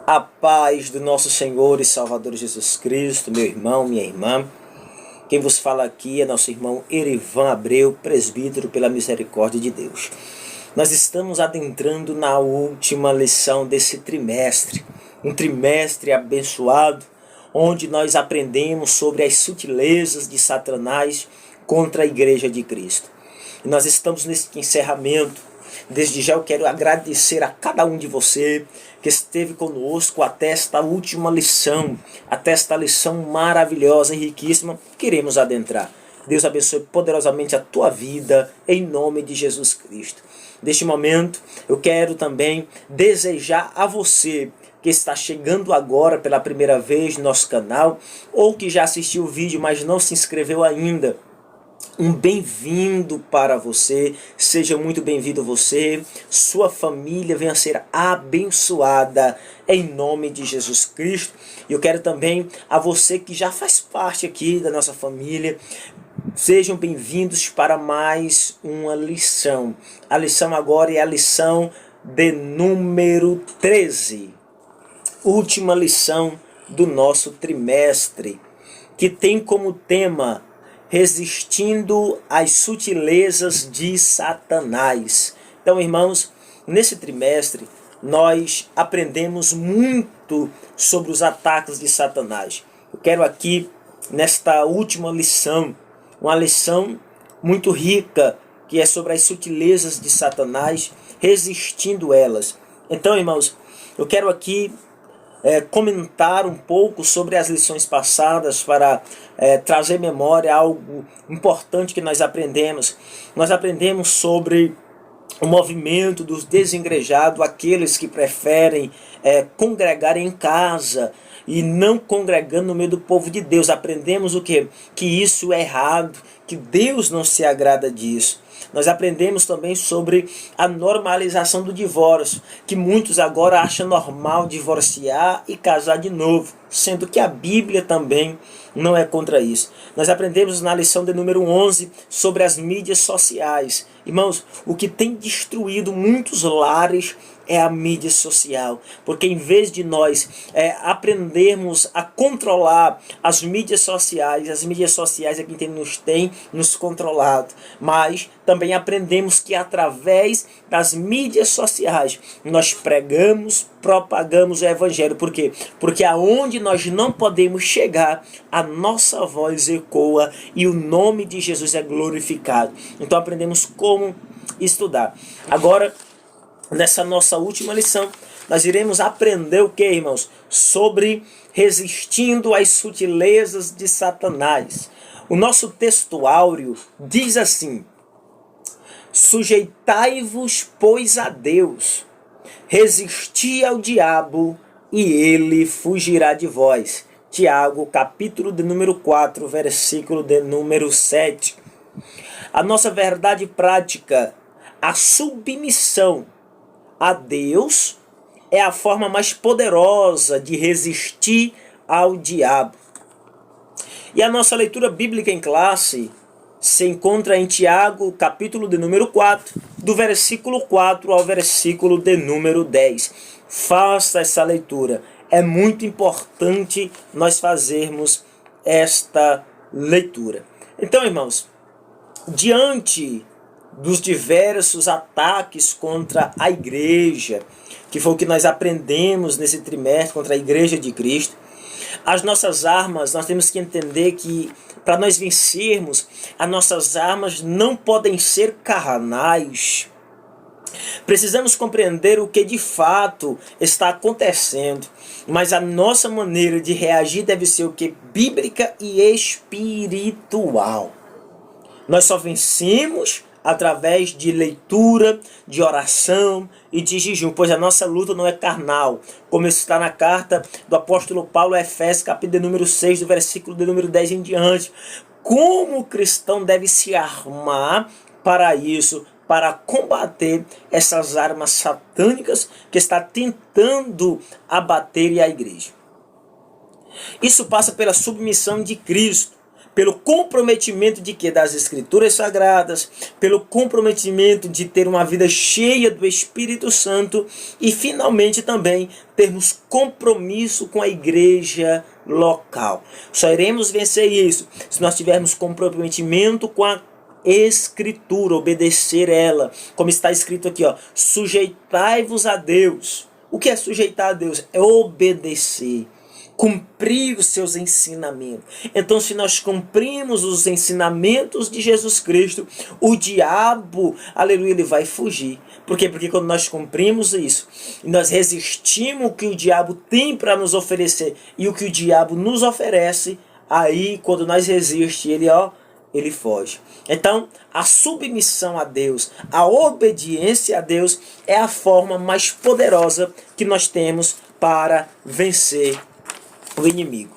A paz do nosso Senhor e Salvador Jesus Cristo, meu irmão, minha irmã. Quem vos fala aqui é nosso irmão Erivan Abreu, presbítero pela misericórdia de Deus. Nós estamos adentrando na última lição desse trimestre. Um trimestre abençoado, onde nós aprendemos sobre as sutilezas de Satanás contra a Igreja de Cristo. E nós estamos nesse encerramento. Desde já eu quero agradecer a cada um de você que esteve conosco até esta última lição, até esta lição maravilhosa e riquíssima que queremos adentrar. Deus abençoe poderosamente a tua vida, em nome de Jesus Cristo. Neste momento, eu quero também desejar a você que está chegando agora pela primeira vez no nosso canal, ou que já assistiu o vídeo, mas não se inscreveu ainda, um bem-vindo para você, seja muito bem-vindo você, sua família venha ser abençoada em nome de Jesus Cristo. E eu quero também a você que já faz parte aqui da nossa família, sejam bem-vindos para mais uma lição. A lição agora é a lição de número 13, última lição do nosso trimestre, que tem como tema resistindo às sutilezas de Satanás. Então, irmãos, nesse trimestre nós aprendemos muito sobre os ataques de Satanás. Eu quero aqui, nesta última lição, uma lição muito rica, que é sobre as sutilezas de Satanás, resistindo elas. Então, irmãos, eu quero aqui comentar um pouco sobre as lições passadas para trazer memória algo importante que nós aprendemos. Nós aprendemos sobre o movimento dos desigrejados, aqueles que preferem congregar em casa e não congregando no meio do povo de Deus. Aprendemos o quê? Que isso é errado, que Deus não se agrada disso. Nós aprendemos também sobre a normalização do divórcio, que muitos agora acham normal divorciar e casar de novo, sendo que a Bíblia também não é contra isso. Nós aprendemos na lição de número 11 sobre as mídias sociais. Irmãos, o que tem destruído muitos lares é a mídia social, porque em vez de nós aprendermos a controlar as mídias sociais é quem tem nos controlado, mas também aprendemos que através das mídias sociais nós pregamos, propagamos o evangelho. Por quê? Porque aonde nós não podemos chegar, a nossa voz ecoa e o nome de Jesus é glorificado. Então aprendemos como estudar. Agora, nessa nossa última lição, nós iremos aprender o que, irmãos? Sobre resistindo às sutilezas de Satanás. O nosso texto áureo diz assim: sujeitai-vos, pois, a Deus, resisti ao diabo e ele fugirá de vós. Tiago, capítulo de número 4, versículo de número 7. A nossa verdade prática, a submissão a Deus, é a forma mais poderosa de resistir ao diabo. E a nossa leitura bíblica em classe se encontra em Tiago, capítulo de número 4, do versículo 4 ao versículo de número 10. Faça essa leitura. É muito importante nós fazermos esta leitura. Então, irmãos, diante dos diversos ataques contra a igreja, que foi o que nós aprendemos nesse trimestre contra a igreja de Cristo, as nossas armas, nós temos que entender que para nós vencermos, as nossas armas não podem ser carnais. Precisamos compreender o que de fato está acontecendo, mas a nossa maneira de reagir deve ser o que? Bíblica e espiritual. Nós só vencemos através de leitura, de oração e de jejum, pois a nossa luta não é carnal, como está na carta do apóstolo Paulo a Efésios, capítulo de número 6, do versículo de número 10 em diante. Como o cristão deve se armar para isso, para combater essas armas satânicas que está tentando abater a igreja. Isso passa pela submissão de Cristo, pelo comprometimento de quê? Das Escrituras Sagradas, pelo comprometimento de ter uma vida cheia do Espírito Santo e, finalmente, também termos compromisso com a igreja local. Só iremos vencer isso se nós tivermos comprometimento com a Escritura, obedecer ela, como está escrito aqui, ó, sujeitai-vos a Deus. O que é sujeitar a Deus? É obedecer, cumprir os seus ensinamentos. Então, se nós cumprimos os ensinamentos de Jesus Cristo, o diabo, aleluia, ele vai fugir. Por quê? Porque quando nós cumprimos isso, nós resistimos o que o diabo tem para nos oferecer e o que o diabo nos oferece, aí quando nós resistimos, ele foge. Então, a submissão a Deus, a obediência a Deus é a forma mais poderosa que nós temos para vencer o inimigo,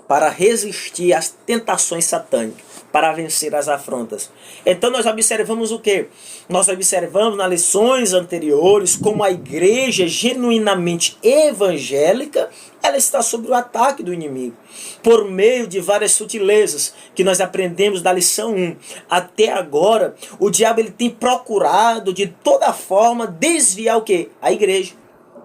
para resistir às tentações satânicas, para vencer as afrontas. Então nós observamos o quê? Nós observamos nas lições anteriores como a igreja genuinamente evangélica, ela está sob o ataque do inimigo, por meio de várias sutilezas que nós aprendemos da lição 1. Até agora, o diabo ele tem procurado de toda forma desviar o quê? A igreja.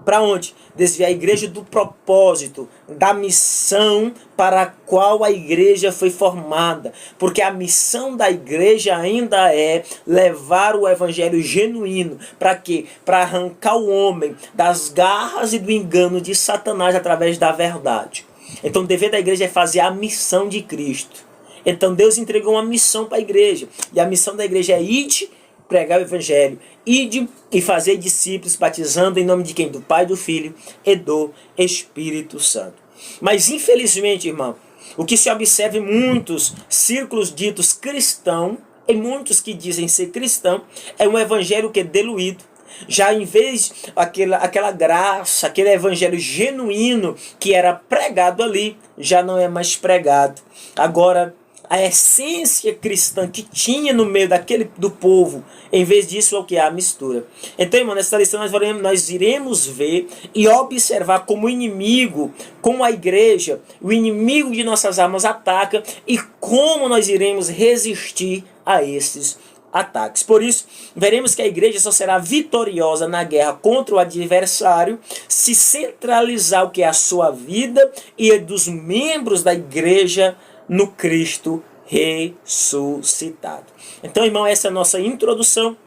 Para onde? Desviar a igreja do propósito, da missão para a qual a igreja foi formada. Porque a missão da igreja ainda é levar o evangelho genuíno. Para quê? Para arrancar o homem das garras e do engano de Satanás através da verdade. Então o dever da igreja é fazer a missão de Cristo. Então Deus entregou uma missão para a igreja. E a missão da igreja é ide, pregar o evangelho, ide e fazer discípulos, batizando em nome de quem? Do Pai, do Filho e do Espírito Santo. Mas infelizmente, irmão, o que se observa em muitos círculos ditos cristãos, e muitos que dizem ser cristão, é um evangelho que é diluído. Já em vez aquela graça, aquele evangelho genuíno que era pregado ali, já não é mais pregado. Agora, a essência cristã que tinha no meio do povo, em vez disso é o que? A mistura. Então, irmão, nessa lição nós iremos ver e observar como o inimigo, como a igreja, o inimigo de nossas almas ataca e como nós iremos resistir a esses ataques. Por isso, veremos que a igreja só será vitoriosa na guerra contra o adversário se centralizar o que é a sua vida e dos membros da igreja no Cristo ressuscitado. Então, irmão, essa é a nossa introdução.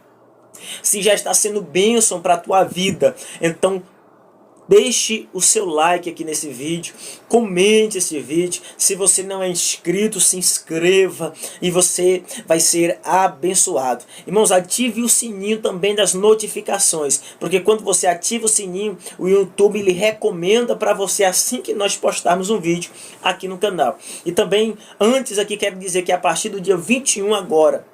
Se já está sendo bênção para a tua vida, então deixe o seu like aqui nesse vídeo, comente esse vídeo. Se você não é inscrito, se inscreva e você vai ser abençoado. Irmãos, ative o sininho também das notificações, porque quando você ativa o sininho, o YouTube ele recomenda para você assim que nós postarmos um vídeo aqui no canal. E também, antes aqui, quero dizer que a partir do dia 21 agora,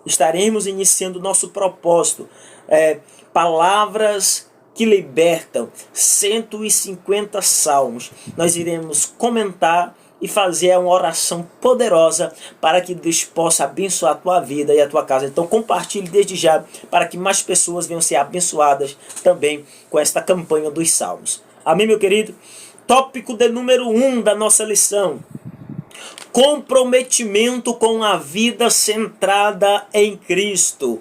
estaremos iniciando o nosso propósito, palavras que libertam, 150 salmos. Nós iremos comentar e fazer uma oração poderosa para que Deus possa abençoar a tua vida e a tua casa. Então compartilhe desde já para que mais pessoas venham ser abençoadas também com esta campanha dos salmos. Amém, meu querido? Tópico de número 1 da nossa lição: comprometimento com a vida centrada em Cristo.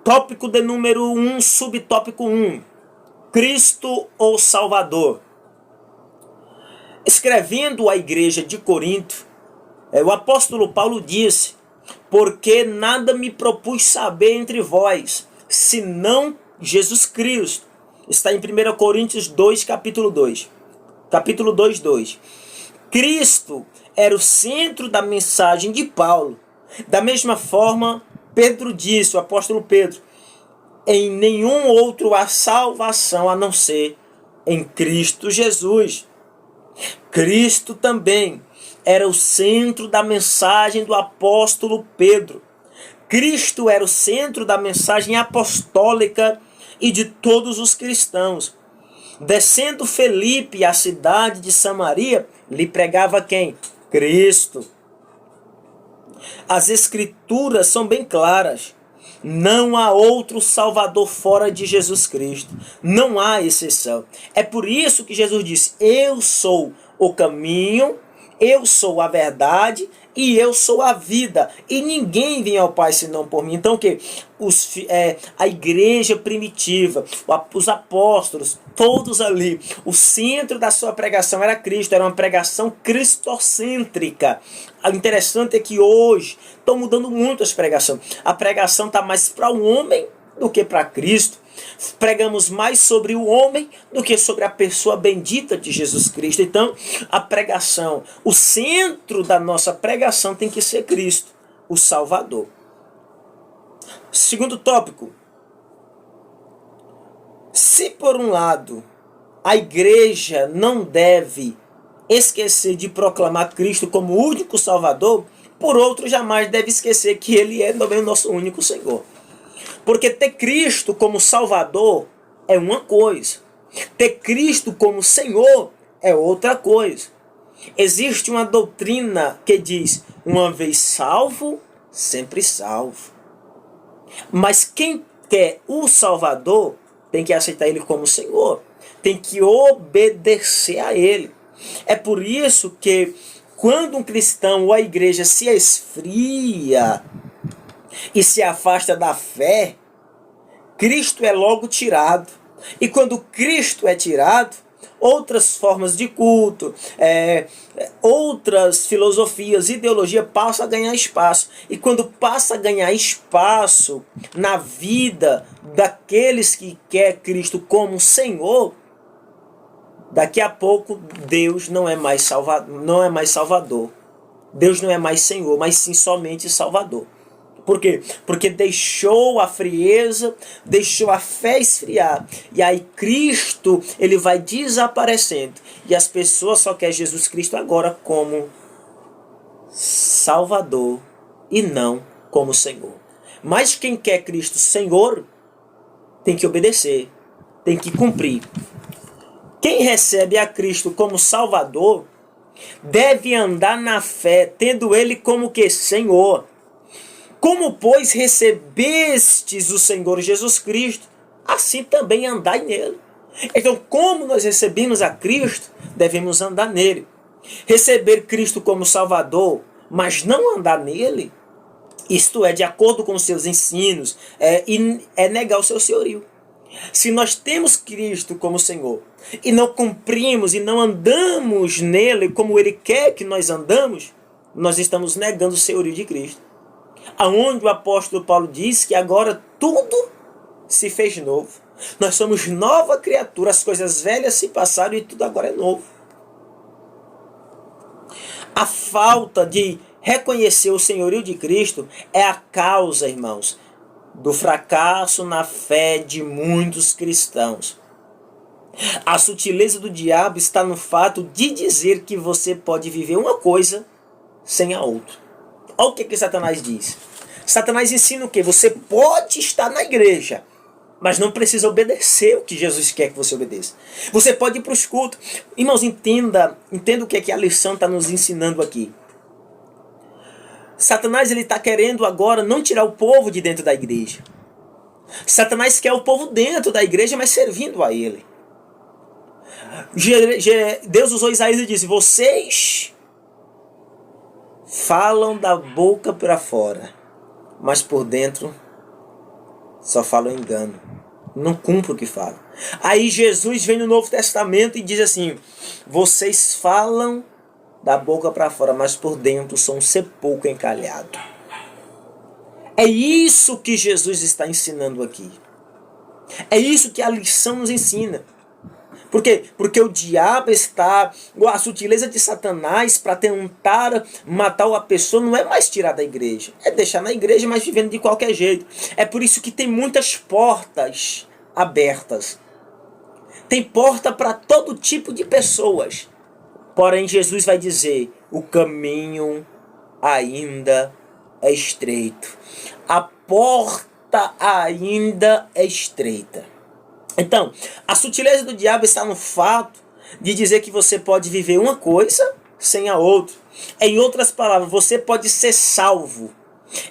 Tópico de número 1, subtópico 1. Cristo ou Salvador. Escrevendo à igreja de Corinto, o apóstolo Paulo disse: porque nada me propus saber entre vós, senão Jesus Cristo. Está em 1 Coríntios 2, capítulo 2. Capítulo 2, 2. Cristo era o centro da mensagem de Paulo. Da mesma forma, Pedro disse, o apóstolo Pedro: em nenhum outro há salvação a não ser em Cristo Jesus. Cristo também era o centro da mensagem do apóstolo Pedro. Cristo era o centro da mensagem apostólica e de todos os cristãos. Descendo Felipe à cidade de Samaria, lhe pregava quem? Cristo. As escrituras são bem claras. Não há outro Salvador fora de Jesus Cristo. Não há exceção. É por isso que Jesus disse: eu sou o caminho, Eu sou a verdade e eu sou a vida. E ninguém vem ao Pai senão por mim. Então o que? A igreja primitiva, os apóstolos, todos ali, o centro da sua pregação era Cristo, era uma pregação cristocêntrica. O interessante é que hoje estão mudando muito as pregações. A pregação está mais para o homem do que para Cristo. Pregamos mais sobre o homem do que sobre a pessoa bendita de Jesus Cristo. Então, a pregação, o centro da nossa pregação tem que ser Cristo, o Salvador. Segundo tópico. Se por um lado a igreja não deve esquecer de proclamar Cristo como o único Salvador, por outro jamais deve esquecer que Ele é também o nosso único Senhor. Porque ter Cristo como Salvador é uma coisa. Ter Cristo como Senhor é outra coisa. Existe uma doutrina que diz, uma vez salvo, sempre salvo. Mas quem quer o Salvador tem que aceitar Ele como Senhor. Tem que obedecer a Ele. É por isso que quando um cristão ou a igreja se esfria e se afasta da fé, Cristo é logo tirado. E quando Cristo é tirado, outras formas de culto, outras filosofias, ideologia passam a ganhar espaço. E quando passa a ganhar espaço na vida daqueles que quer Cristo como Senhor, daqui a pouco Deus não é mais Salvador. Deus não é mais Senhor, mas sim somente Salvador. Por quê? Porque deixou a frieza, deixou a fé esfriar. E aí Cristo, ele vai desaparecendo. E as pessoas só querem Jesus Cristo agora como Salvador e não como Senhor. Mas quem quer Cristo Senhor tem que obedecer, tem que cumprir. Quem recebe a Cristo como Salvador deve andar na fé, tendo Ele como que Senhor. Como, pois, recebestes o Senhor Jesus Cristo, assim também andai nele. Então, como nós recebemos a Cristo, devemos andar nele. Receber Cristo como Salvador, mas não andar nele, isto é, de acordo com os seus ensinos, é negar o seu senhorio. Se nós temos Cristo como Senhor e não cumprimos e não andamos nele como Ele quer que nós andamos, nós estamos negando o senhorio de Cristo. Aonde o apóstolo Paulo diz que agora tudo se fez novo. Nós somos nova criatura, as coisas velhas se passaram e tudo agora é novo. A falta de reconhecer o senhorio de Cristo é a causa, irmãos, do fracasso na fé de muitos cristãos. A sutileza do diabo está no fato de dizer que você pode viver uma coisa sem a outra. Olha o que Satanás diz. Satanás ensina o quê? Você pode estar na igreja, mas não precisa obedecer o que Jesus quer que você obedeça. Você pode ir para os cultos. Irmãos, entenda o que é que a lição está nos ensinando aqui. Satanás está querendo agora não tirar o povo de dentro da igreja. Satanás quer o povo dentro da igreja, mas servindo a ele. Deus usou Isaías e disse, vocês falam da boca para fora, mas por dentro só falam engano. Não cumpre o que falam. Aí Jesus vem no Novo Testamento e diz assim, vocês falam da boca para fora, mas por dentro são um sepulcro encalhado. É isso que Jesus está ensinando aqui. É isso que a lição nos ensina. Por quê? Porque o diabo está, a sutileza de Satanás para tentar matar a pessoa não é mais tirar da igreja. É deixar na igreja, mas vivendo de qualquer jeito. É por isso que tem muitas portas abertas. Tem porta para todo tipo de pessoas. Porém, Jesus vai dizer, o caminho ainda é estreito. A porta ainda é estreita. Então, a sutileza do diabo está no fato de dizer que você pode viver uma coisa sem a outra. Em outras palavras, você pode ser salvo,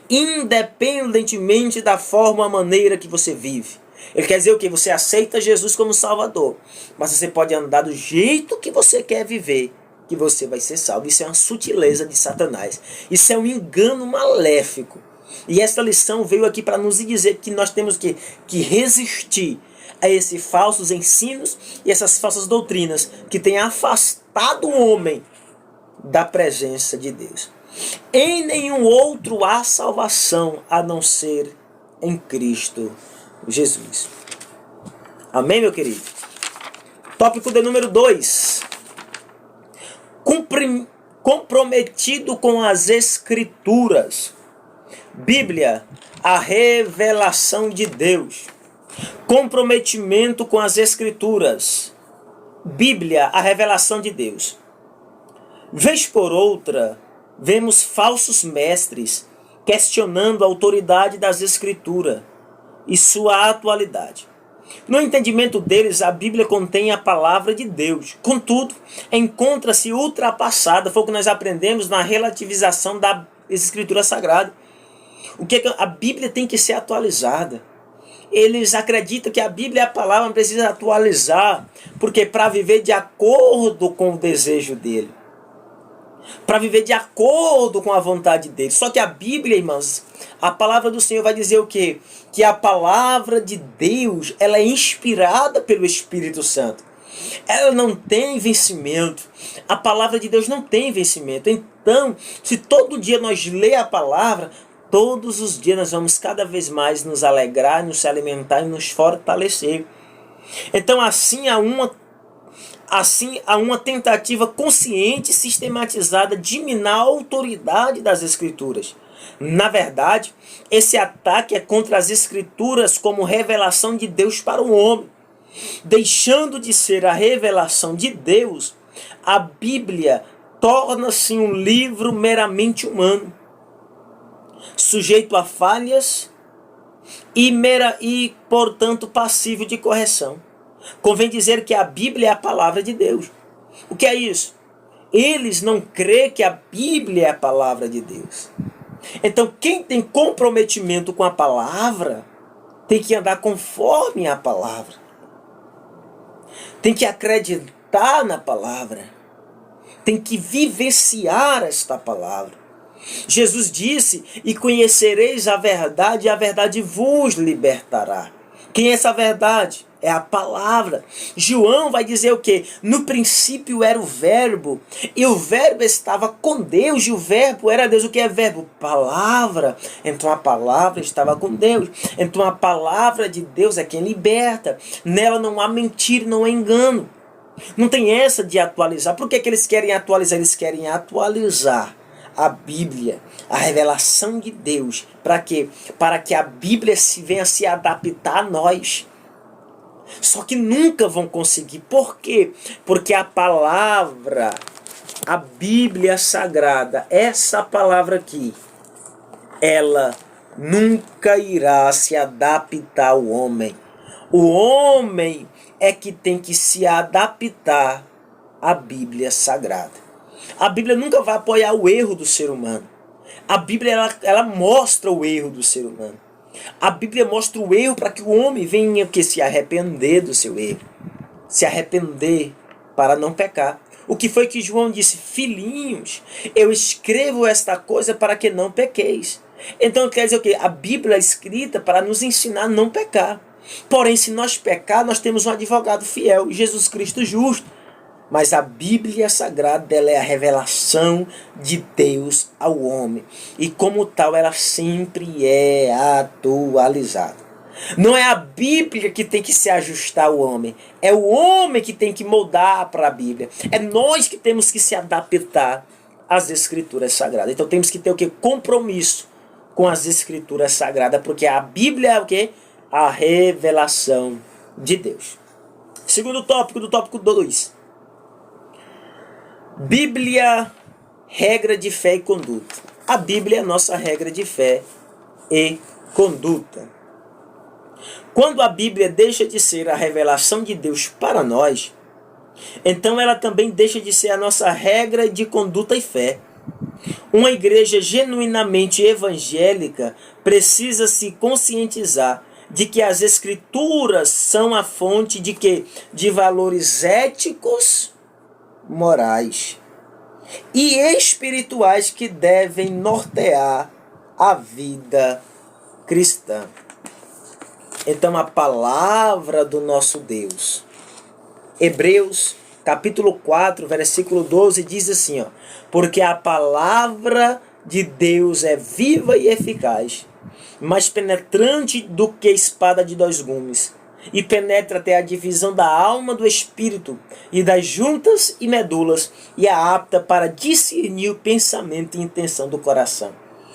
independentemente da forma, maneira que você vive. Ele quer dizer o quê? Você aceita Jesus como Salvador, mas você pode andar do jeito que você quer viver, que você vai ser salvo. Isso é uma sutileza de Satanás. Isso é um engano maléfico. E esta lição veio aqui para nos dizer que nós temos que resistir a esses falsos ensinos e essas falsas doutrinas que têm afastado o homem da presença de Deus. Em nenhum outro há salvação a não ser em Cristo Jesus. Amém, meu querido? Tópico de número 2. Comprometido com as Escrituras. Bíblia, a revelação de Deus. Comprometimento com as Escrituras. Bíblia, a revelação de Deus. Vez por outra, vemos falsos mestres questionando a autoridade das Escrituras e sua atualidade. No entendimento deles, a Bíblia contém a palavra de Deus. Contudo, encontra-se ultrapassada, foi o que nós aprendemos na relativização da Escritura Sagrada. O que a Bíblia tem que ser atualizada. Eles acreditam que a Bíblia é a palavra, não precisa atualizar, porque para viver de acordo com o desejo dele, para viver de acordo com a vontade dele. Só que a Bíblia, irmãos, a palavra do Senhor vai dizer o quê? Que a palavra de Deus, ela é inspirada pelo Espírito Santo. Ela não tem vencimento. A palavra de Deus não tem vencimento. Então, se todo dia nós ler a palavra, todos os dias nós vamos cada vez mais nos alegrar, nos alimentar e nos fortalecer. Então, assim há uma tentativa consciente e sistematizada de minar a autoridade das Escrituras. Na verdade, esse ataque é contra as Escrituras como revelação de Deus para o homem. Deixando de ser a revelação de Deus, a Bíblia torna-se um livro meramente humano, sujeito a falhas e portanto, passível de correção. Convém dizer que a Bíblia é a palavra de Deus. O que é isso? Eles não creem que a Bíblia é a palavra de Deus. Então, quem tem comprometimento com a palavra, tem que andar conforme a palavra. Tem que acreditar na palavra. Tem que vivenciar esta palavra. Jesus disse, e conhecereis a verdade, e a verdade vos libertará. Quem é essa verdade? É a palavra. João vai dizer o quê? No princípio era o verbo, e o verbo estava com Deus, e o verbo era Deus. O que é verbo? Palavra. Então a palavra estava com Deus. Então a palavra de Deus é quem liberta. Nela não há mentira, não há engano. Não tem essa de atualizar. Por que eles querem atualizar? Eles querem atualizar a Bíblia, a revelação de Deus. Para quê? Para que a Bíblia venha se adaptar a nós. Só que nunca vão conseguir. Por quê? Porque a palavra, a Bíblia Sagrada, essa palavra aqui, ela nunca irá se adaptar ao homem. O homem é que tem que se adaptar à Bíblia Sagrada. A Bíblia nunca vai apoiar o erro do ser humano. A Bíblia ela mostra o erro do ser humano. A Bíblia mostra o erro para que o homem venha se arrepender do seu erro. Se arrepender para não pecar. O que foi que João disse? Filhinhos, eu escrevo esta coisa para que não pequeis. Então quer dizer o quê? A Bíblia é escrita para nos ensinar a não pecar. Porém, se nós pecar, nós temos um advogado fiel, Jesus Cristo justo. Mas a Bíblia Sagrada, ela é a revelação de Deus ao homem. E como tal, ela sempre é atualizada. Não é a Bíblia que tem que se ajustar ao homem. É o homem que tem que moldar para a Bíblia. É nós que temos que se adaptar às Escrituras Sagradas. Então temos que ter o quê? Compromisso com as Escrituras Sagradas. Porque a Bíblia é o quê? A revelação de Deus. Segundo tópico, do tópico 2. Bíblia, regra de fé e conduta. A Bíblia é a nossa regra de fé e conduta. Quando a Bíblia deixa de ser a revelação de Deus para nós, então ela também deixa de ser a nossa regra de conduta e fé. Uma igreja genuinamente evangélica precisa se conscientizar de que as Escrituras são a fonte de quê? De valores éticos, morais. e espirituais que devem nortear a vida cristã. Então a palavra do nosso Deus, Hebreus capítulo 4, versículo 12, diz assim, ó: porque a palavra de Deus é viva e eficaz, mais penetrante do que espada de dois gumes, e penetra até a divisão da alma do espírito e das juntas e medulas, e é apta para discernir o pensamento e intenção do coração.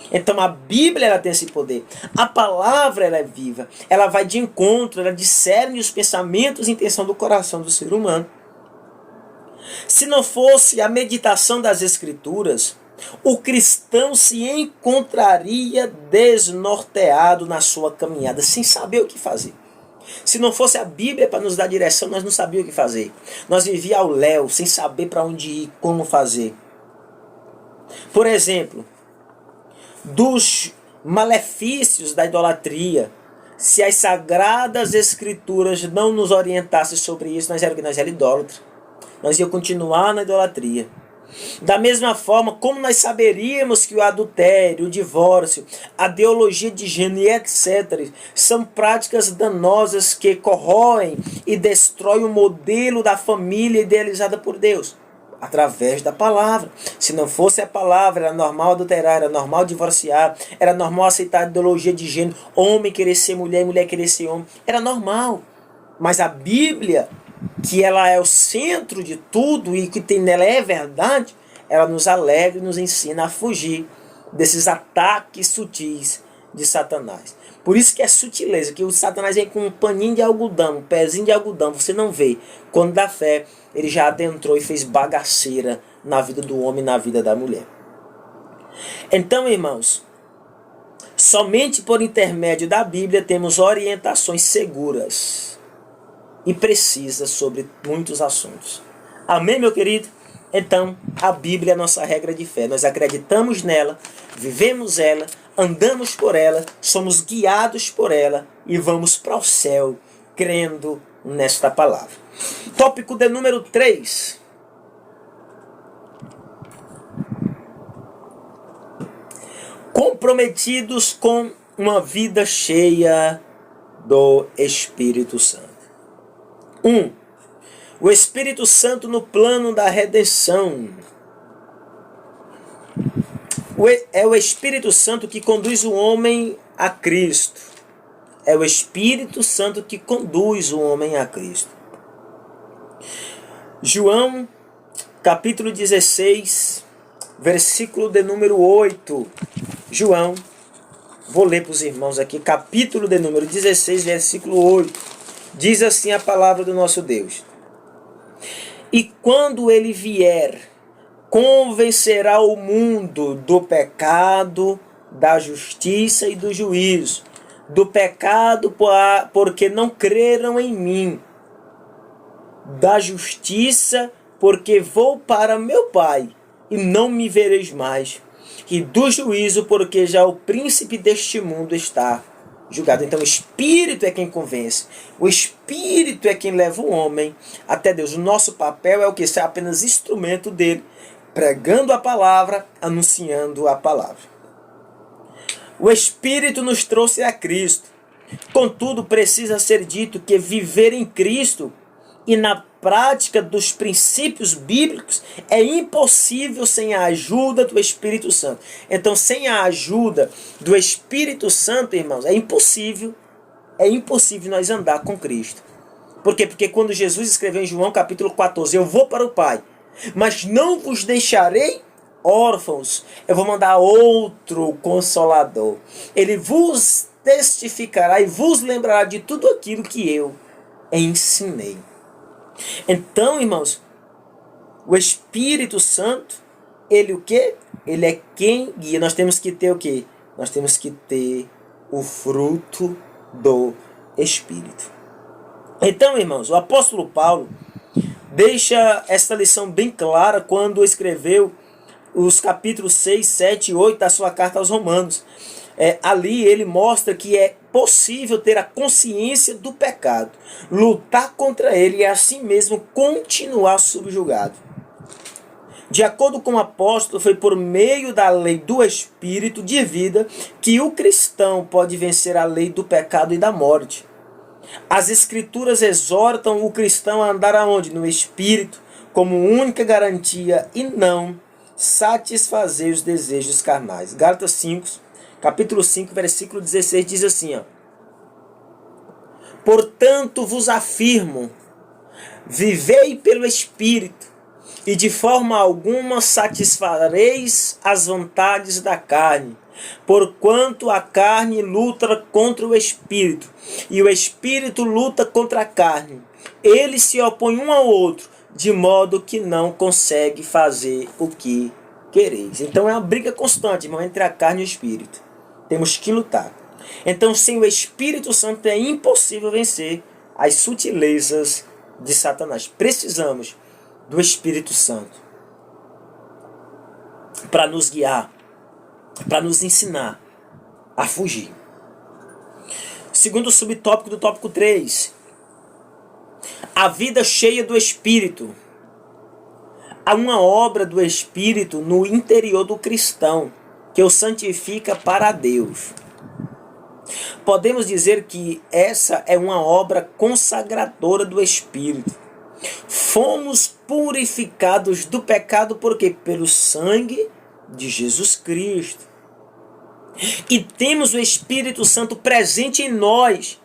Então a Bíblia, ela tem esse poder. A palavra, ela é viva. Ela vai de encontro, ela discerne os pensamentos e intenção do coração do ser humano. Se não fosse a meditação das Escrituras, o cristão se encontraria desnorteado na sua caminhada, sem saber o que fazer. Se não fosse a Bíblia para nos dar direção, nós não sabíamos o que fazer. Nós vivíamos ao léu, sem saber para onde ir, como fazer. Por exemplo, dos malefícios da idolatria, se as sagradas Escrituras não nos orientassem sobre isso, nós éramos idólatras. Nós íamos continuar na idolatria. Da mesma forma, como nós saberíamos que o adultério, o divórcio, a ideologia de gênero e etc. são práticas danosas que corroem e destroem o modelo da família idealizada por Deus? Através da palavra. Se não fosse a palavra, era normal adulterar, era normal divorciar, era normal aceitar a ideologia de gênero, homem querer ser mulher e mulher querer ser homem. Era normal. Mas a Bíblia, que ela é o centro de tudo e que tem nela é verdade, ela nos alegra e nos ensina a fugir desses ataques sutis de Satanás. Por isso que é sutileza, que o Satanás vem com um paninho de algodão, um pezinho de algodão, você não vê. Quando dá fé, ele já adentrou e fez bagaceira na vida do homem e na vida da mulher. Então, irmãos, somente por intermédio da Bíblia temos orientações seguras e precisas sobre muitos assuntos. Amém, meu querido? Então, a Bíblia é a nossa regra de fé. Nós acreditamos nela, vivemos ela, andamos por ela, somos guiados por ela e vamos para o céu crendo nesta palavra. Tópico de número 3. Comprometidos com uma vida cheia do Espírito Santo. 1. O Espírito Santo no plano da redenção. É o Espírito Santo que conduz o homem a Cristo. É o Espírito Santo que conduz o homem a Cristo. João, capítulo 16, versículo de número 8. João, vou ler para os irmãos aqui, capítulo de número 16, versículo 8. Diz assim a palavra do nosso Deus: e quando ele vier, convencerá o mundo do pecado, da justiça e do juízo. Do pecado, porque não creram em mim. Da justiça, porque vou para meu Pai, e não me vereis mais. E do juízo, porque já o príncipe deste mundo está julgado. Então o Espírito é quem convence. O Espírito é quem leva o homem até Deus. O nosso papel é o que? Ser apenas instrumento dele, pregando a palavra, anunciando a palavra. O Espírito nos trouxe a Cristo. Contudo, precisa ser dito que viver em Cristo e na prática dos princípios bíblicos é impossível sem a ajuda do Espírito Santo. Então, sem a ajuda do Espírito Santo, irmãos, é impossível nós andar com Cristo. Por quê? Porque quando Jesus escreveu em João capítulo 14, eu vou para o Pai, mas não vos deixarei órfãos, eu vou mandar outro Consolador. Ele vos testificará e vos lembrará de tudo aquilo que eu ensinei. Então, irmãos, o Espírito Santo, ele o quê? Ele é quem guia. Nós temos que ter o quê? Nós temos que ter o fruto do Espírito. Então, irmãos, o apóstolo Paulo deixa esta lição bem clara quando escreveu os capítulos 6, 7 e 8 da sua carta aos Romanos. Ali ele mostra que é possível ter a consciência do pecado, lutar contra ele e assim mesmo continuar subjugado. De acordo com o apóstolo, foi por meio da lei do Espírito de vida que o cristão pode vencer a lei do pecado e da morte. As Escrituras exortam o cristão a andar aonde? No Espírito, como única garantia e não satisfazer os desejos carnais. Gálatas 5, capítulo 5, versículo 16 diz assim, ó: portanto vos afirmo, vivei pelo Espírito, e de forma alguma satisfareis as vontades da carne, porquanto a carne luta contra o Espírito, e o Espírito luta contra a carne. Eles se opõem um ao outro, de modo que não consegue fazer o que quereis. Então é uma briga constante, irmão, entre a carne e o Espírito. Temos que lutar. Então, sem o Espírito Santo é impossível vencer as sutilezas de Satanás. Precisamos do Espírito Santo para nos guiar, para nos ensinar a fugir. Segundo subtópico do tópico 3, a vida cheia do Espírito. Há uma obra do Espírito no interior do cristão que o santifica para Deus. Podemos dizer que essa é uma obra consagradora do Espírito. Fomos purificados do pecado por quê? Pelo sangue de Jesus Cristo. E temos o Espírito Santo presente em nós,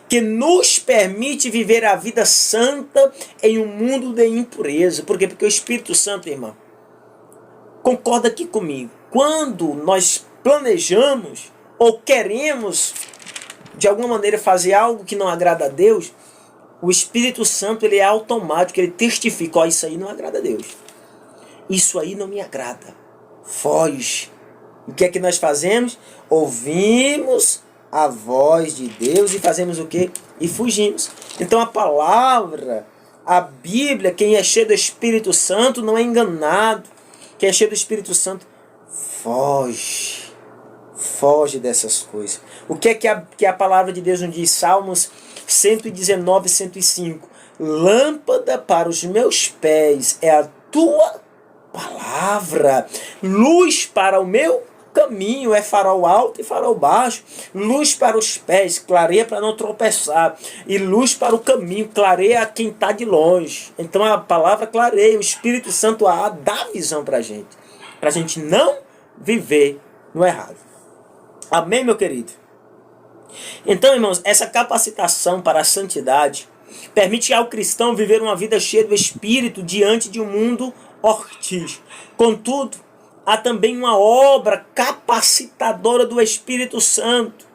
que nos permite viver a vida santa em um mundo de impureza. Por quê? Porque o Espírito Santo, irmão, concorda aqui comigo. Quando nós planejamos ou queremos, de alguma maneira, fazer algo que não agrada a Deus, o Espírito Santo ele é automático, ele testifica, ó, isso aí não agrada a Deus. Isso aí não me agrada. Foge. O que é que nós fazemos? Ouvimos a voz de Deus e fazemos o quê? E fugimos. Então a palavra, a Bíblia, quem é cheio do Espírito Santo não é enganado. Quem é cheio do Espírito Santo foge. Foge dessas coisas. O que é que a palavra de Deus nos diz? Salmos 119, 105. Lâmpada para os meus pés é a tua palavra. Luz para o meu caminho, é farol alto e farol baixo. Luz para os pés, clareia para não tropeçar. E luz para o caminho, clareia a quem está de longe. Então a palavra clareia, o Espírito Santo dá visão para a gente não viver no errado. Amém, meu querido? Então, irmãos, essa capacitação para a santidade permite ao cristão viver uma vida cheia do Espírito diante de um mundo hostil. Contudo, há também uma obra capacitadora do Espírito Santo.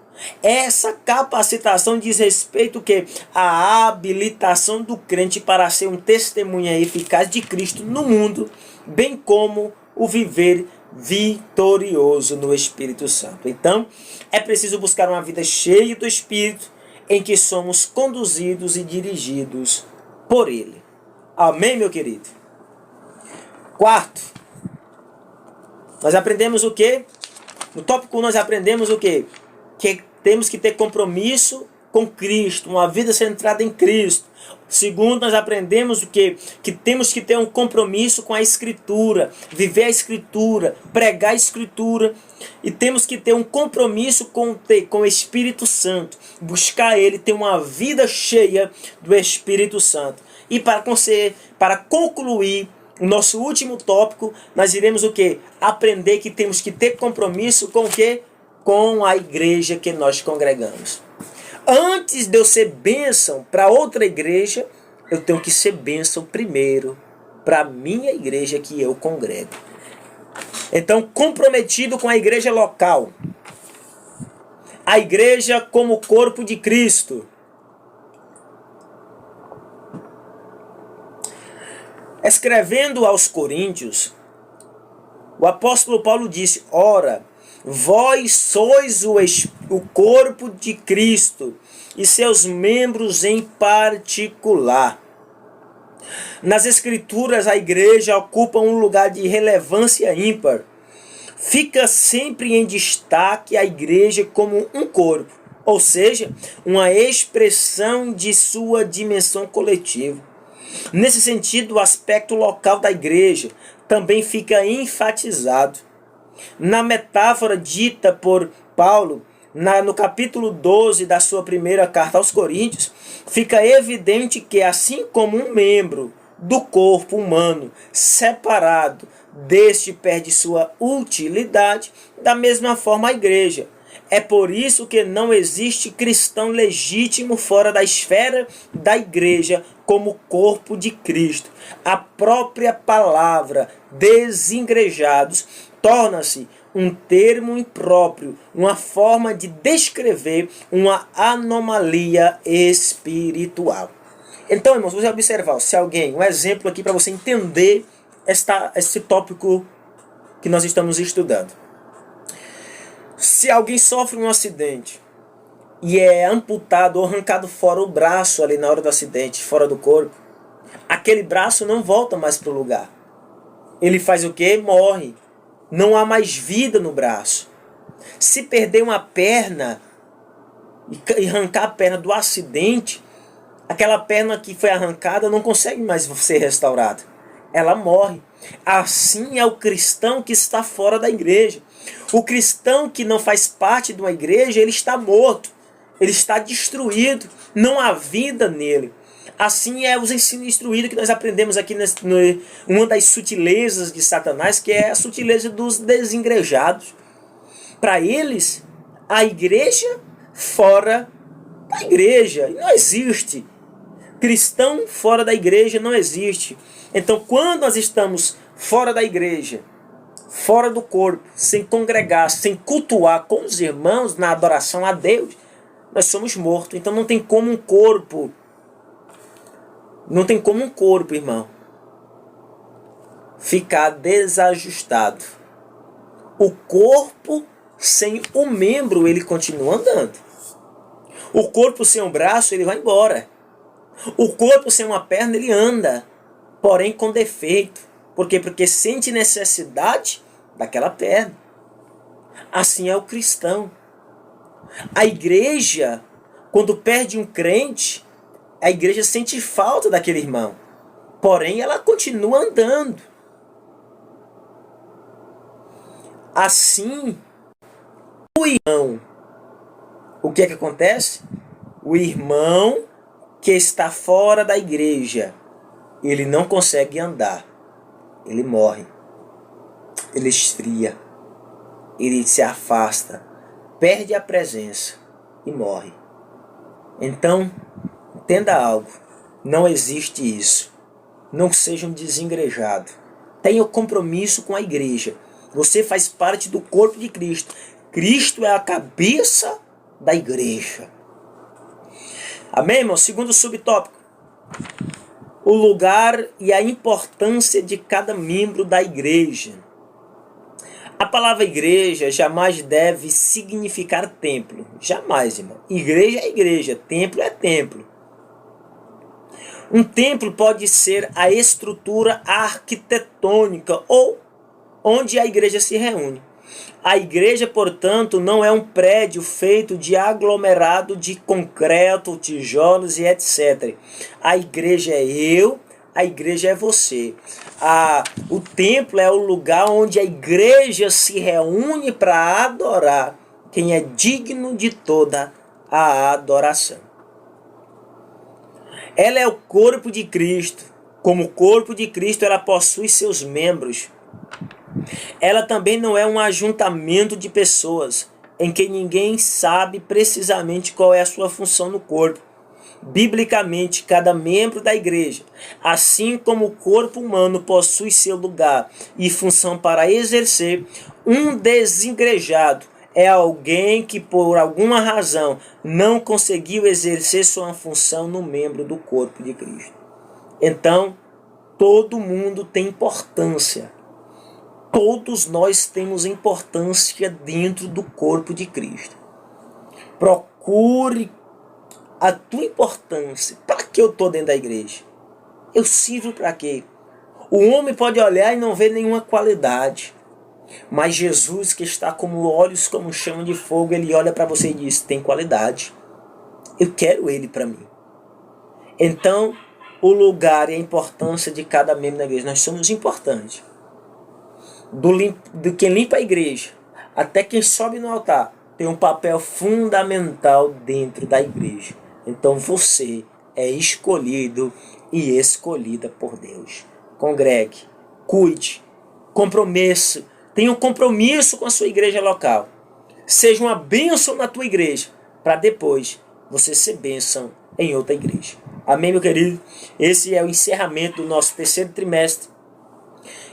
Essa capacitação diz respeito que à habilitação do crente para ser um testemunha eficaz de Cristo no mundo, bem como o viver vitorioso no Espírito Santo. Então, é preciso buscar uma vida cheia do Espírito, em que somos conduzidos e dirigidos por Ele. Amém, meu querido? Quarto, nós aprendemos o quê? No tópico 1 nós aprendemos o quê? Que temos que ter compromisso com Cristo, uma vida centrada em Cristo. Segundo, nós aprendemos o quê? Que temos que ter um compromisso com a Escritura, viver a Escritura, pregar a Escritura. E temos que ter um compromisso com o Espírito Santo, buscar Ele, ter uma vida cheia do Espírito Santo. E para concluir o nosso último tópico, nós iremos o quê? Aprender que temos que ter compromisso com o quê? Com a igreja que nós congregamos. Antes de eu ser bênção para outra igreja, eu tenho que ser bênção primeiro para a minha igreja que eu congrego. Então, comprometido com a igreja local, a igreja como corpo de Cristo. Escrevendo aos Coríntios, o apóstolo Paulo disse: ora, vós sois o corpo de Cristo e seus membros em particular. Nas Escrituras, a igreja ocupa um lugar de relevância ímpar. Fica sempre em destaque a igreja como um corpo, ou seja, uma expressão de sua dimensão coletiva. Nesse sentido, o aspecto local da igreja também fica enfatizado. Na metáfora dita por Paulo, no capítulo 12 da sua primeira carta aos Coríntios, fica evidente que, assim como um membro do corpo humano separado deste perde sua utilidade, da mesma forma a igreja. É por isso que não existe cristão legítimo fora da esfera da igreja como corpo de Cristo. A própria palavra desigrejados torna-se um termo impróprio, uma forma de descrever uma anomalia espiritual. Então, irmãos, você vai observar, se alguém, um exemplo aqui para você entender esse tópico que nós estamos estudando. Se alguém sofre um acidente e é amputado ou arrancado fora o braço ali na hora do acidente, fora do corpo, aquele braço não volta mais para o lugar. Ele faz o quê? Morre. Não há mais vida no braço. Se perder uma perna e arrancar a perna do acidente, aquela perna que foi arrancada não consegue mais ser restaurada. Ela morre. Assim é o cristão que está fora da igreja. O cristão que não faz parte de uma igreja, ele está morto. Ele está destruído. Não há vida nele. Assim é os ensinos instruídos que nós aprendemos aqui uma das sutilezas de Satanás, que é a sutileza dos desigrejados. Para eles, a igreja fora da igreja. Não existe. Cristão fora da igreja não existe. Então, quando nós estamos fora da igreja, fora do corpo, sem congregar, sem cultuar com os irmãos na adoração a Deus, nós somos mortos. Então não tem como um corpo, irmão, ficar desajustado. O corpo sem o membro, ele continua andando. O corpo sem um braço, ele vai embora. O corpo sem uma perna, ele anda, porém com defeito. Por quê? Porque sente necessidade daquela perna. Assim é o cristão. A igreja, quando perde um crente, a igreja sente falta daquele irmão. Porém, ela continua andando. Assim, o irmão, o que é que acontece? O irmão que está fora da igreja, ele não consegue andar. Ele morre. Ele esfria. Ele se afasta. Perde a presença e morre. Então, entenda algo. Não existe isso. Não seja um desengrejado. Tenha o compromisso com a igreja. Você faz parte do corpo de Cristo. Cristo é a cabeça da igreja. Amém, irmão? Segundo subtópico. O lugar e a importância de cada membro da igreja. A palavra igreja jamais deve significar templo. Jamais, irmão. Igreja é igreja, templo é templo. Um templo pode ser a estrutura arquitetônica ou onde a igreja se reúne. A igreja, portanto, não é um prédio feito de aglomerado de concreto, tijolos e etc. A igreja é eu, a igreja é você. O templo é o lugar onde a igreja se reúne para adorar quem é digno de toda a adoração. Ela é o corpo de Cristo. Como corpo de Cristo, ela possui seus membros. Ela também não é um ajuntamento de pessoas em que ninguém sabe precisamente qual é a sua função no corpo. Biblicamente, cada membro da igreja, assim como o corpo humano possui seu lugar e função para exercer, um desigrejado é alguém que por alguma razão não conseguiu exercer sua função no membro do corpo de Cristo. Então, todo mundo tem importância. Todos nós temos importância dentro do corpo de Cristo. Procure a tua importância. Para que eu estou dentro da igreja? Eu sirvo para quê? O homem pode olhar e não ver nenhuma qualidade. Mas Jesus, que está como olhos como chama de fogo, ele olha para você e diz, tem qualidade. Eu quero ele para mim. Então, o lugar e a importância de cada membro da igreja. Nós somos importantes. de quem limpa a igreja até quem sobe no altar, tem um papel fundamental dentro da igreja. Então você é escolhido e escolhida por Deus. Congregue, cuide, compromisso, tenha um compromisso com a sua igreja local. Seja uma bênção na tua igreja, para depois você ser bênção em outra igreja. Amém, meu querido? Esse é o encerramento do nosso terceiro trimestre.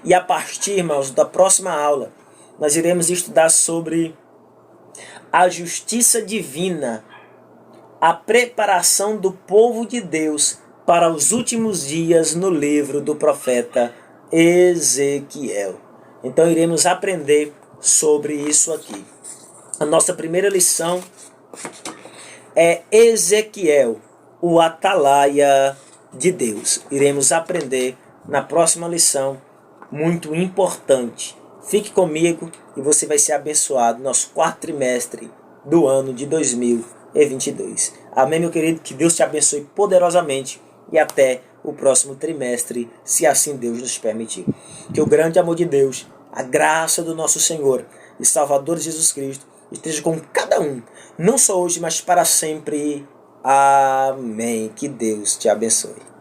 E a partir, irmãos, da próxima aula, nós iremos estudar sobre a justiça divina, a preparação do povo de Deus para os últimos dias no livro do profeta Ezequiel. Então iremos aprender sobre isso aqui. A nossa primeira lição é Ezequiel, o atalaia de Deus. Iremos aprender na próxima lição, muito importante. Fique comigo e você vai ser abençoado no nosso quarto trimestre do ano de 2022. Amém, meu querido? Que Deus te abençoe poderosamente e até o próximo trimestre, se assim Deus nos permitir. Que o grande amor de Deus, a graça do nosso Senhor e Salvador Jesus Cristo esteja com cada um, não só hoje, mas para sempre. Amém. Que Deus te abençoe.